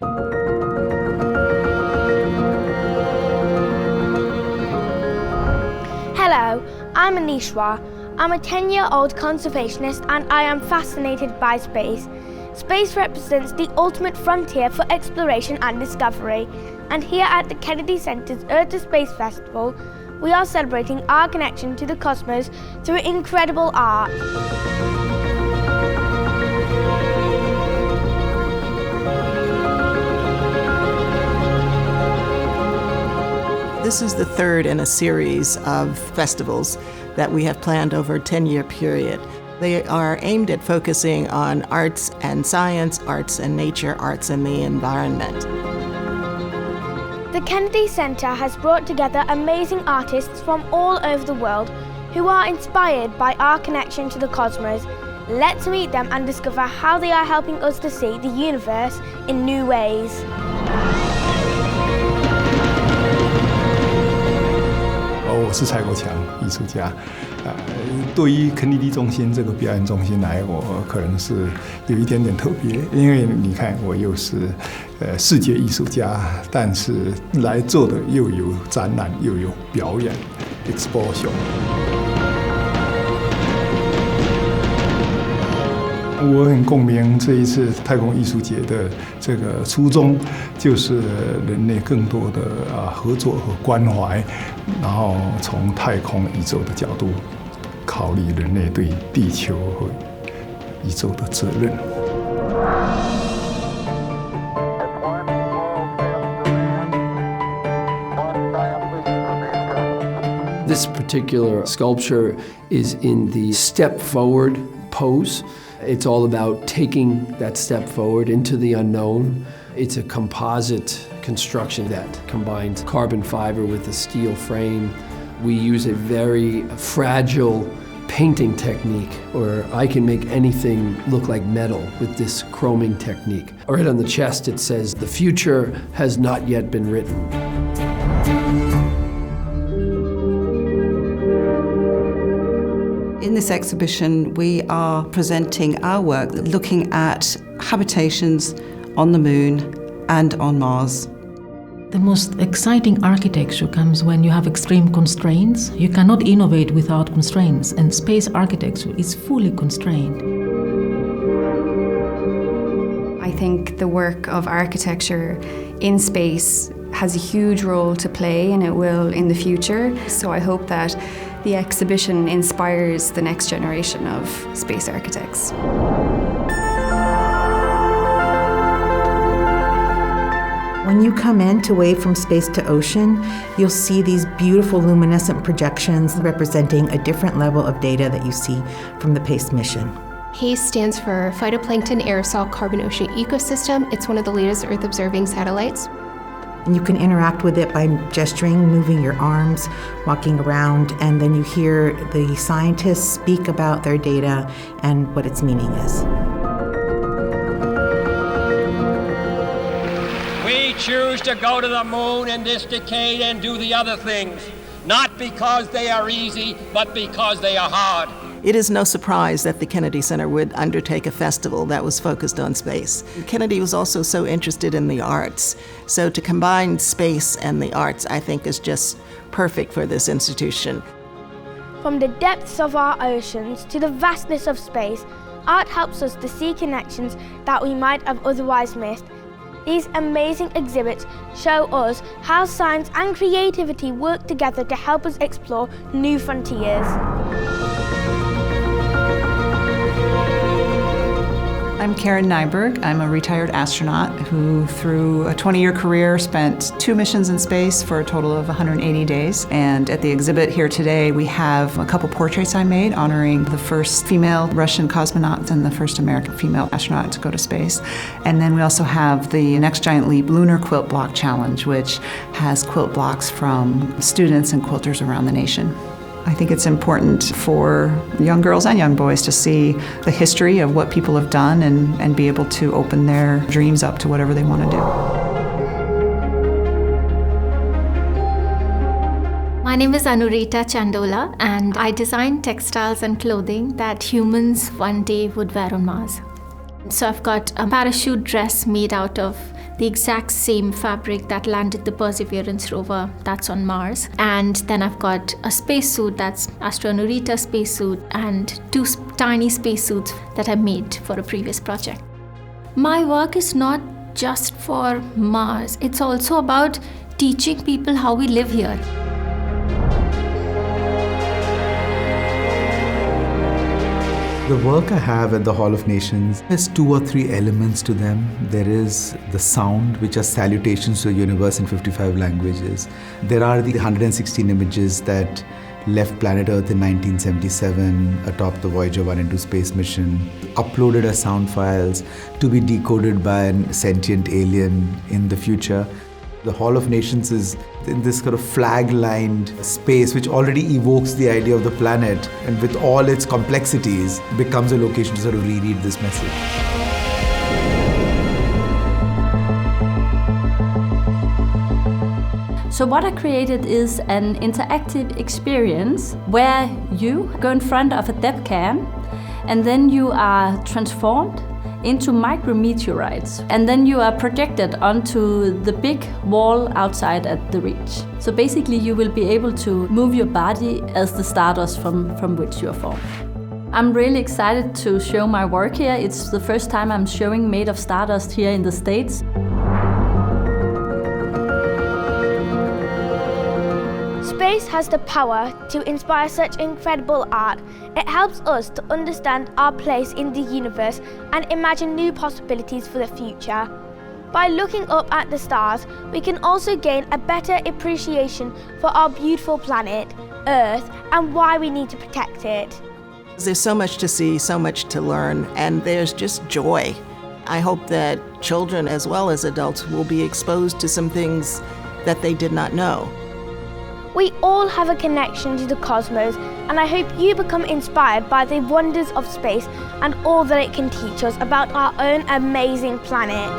Hello, I'm Aneeshwar. I'm a 10-year-old conservationist and I am fascinated by space. Space represents the ultimate frontier for exploration and discovery. And here at the Kennedy Center's Earth to Space Festival, we are celebrating our connection to the cosmos through incredible art. This is the third in a series of festivals that we have planned over a 10-year period. They are aimed at focusing on arts and science, arts and nature, arts and the environment. The Kennedy Center has brought together amazing artists from all over the world who are inspired by our connection to the cosmos. Let's meet them and discover how they are helping us to see the universe in new ways. 我是蔡国强，艺术家。对于肯尼迪中心这个表演中心来，我可能是有一点点特别，因为你看我又是视觉艺术家，但是来做的又有展览又有表演 exposition。我很共鸣这一次太空艺术节的这个初衷，就是人类更多的合作和关怀，然后从太空宇宙的角度考虑人类对地球和宇宙的责任。This particular sculpture is in the step forward pose. It's all about taking that step forward into the unknown. It's a composite construction that combines carbon fiber with a steel frame. We use a very fragile painting technique, or I can make anything look like metal with this chroming technique. Right on the chest it says, "The future has not yet been written." In this exhibition, we are presenting our work looking at habitations on the moon and on Mars. The most exciting architecture comes when you have extreme constraints. You cannot innovate without constraints, and space architecture is fully constrained. I think the work of architecture in space has a huge role to play, and it will in the future. So I hope that the exhibition inspires the next generation of space architects. When you come in to wave from space to ocean, you'll see these beautiful luminescent projections representing a different level of data that you see from the PACE mission. PACE stands for Phytoplankton Aerosol Carbon Ocean Ecosystem. It's one of the latest Earth-observing satellites. And you can interact with it by gesturing, moving your arms, walking around, and then you hear the scientists speak about their data and what its meaning is. We choose to go to the moon in this decade and do the other things, not because they are easy, but because they are hard. It is no surprise that the Kennedy Center would undertake a festival that was focused on space. Kennedy was also so interested in the arts, so to combine space and the arts, I think, is just perfect for this institution. From the depths of our oceans to the vastness of space, art helps us to see connections that we might have otherwise missed. These amazing exhibits show us how science and creativity work together to help us explore new frontiers. I'm Karen Nyberg. I'm a retired astronaut who, through a 20-year career, spent 2 missions in space for a total of 180 days. And at the exhibit here today, we have a couple portraits I made honoring the first female Russian cosmonaut and the first American female astronaut to go to space. And then we also have the Next Giant Leap Lunar Quilt Block Challenge, which has quilt blocks from students and quilters around the nation. I think it's important for young girls and young boys to see the history of what people have done and be able to open their dreams up to whatever they want to do. My name is Anurita Chandola, and I design textiles and clothing that humans one day would wear on Mars. So I've got a parachute dress made out of the exact same fabric that landed the Perseverance rover that's on Mars. And then I've got a spacesuit that's Astro Narita spacesuit and 2 tiny spacesuits that I made for a previous project. My work is not just for Mars, it's also about teaching people how we live here. The work I have at the Hall of Nations has 2 or 3 elements to them. There is the sound, which are salutations to the universe in 55 languages. There are the 116 images that left planet Earth in 1977 atop the Voyager 1 and 2 space mission, uploaded as sound files to be decoded by a sentient alien in the future. The Hall of Nations is in this sort of flag-lined space which already evokes the idea of the planet, and with all its complexities becomes a location to sort of reread this message. So what I created is an interactive experience where you go in front of a depth cam and then you are transformed into micrometeorites, and then you are projected onto the big wall outside at the reach. So basically you will be able to move your body as the stardust from which you are formed. I'm really excited to show my work here. It's the first time I'm showing Made of Stardust here in the States. Space has the power to inspire such incredible art. It helps us to understand our place in the universe and imagine new possibilities for the future. By looking up at the stars, we can also gain a better appreciation for our beautiful planet, Earth, and why we need to protect it. There's so much to see, so much to learn, and there's just joy. I hope that children as well as adults will be exposed to some things that they did not know. We all have a connection to the cosmos, and I hope you become inspired by the wonders of space and all that it can teach us about our own amazing planet.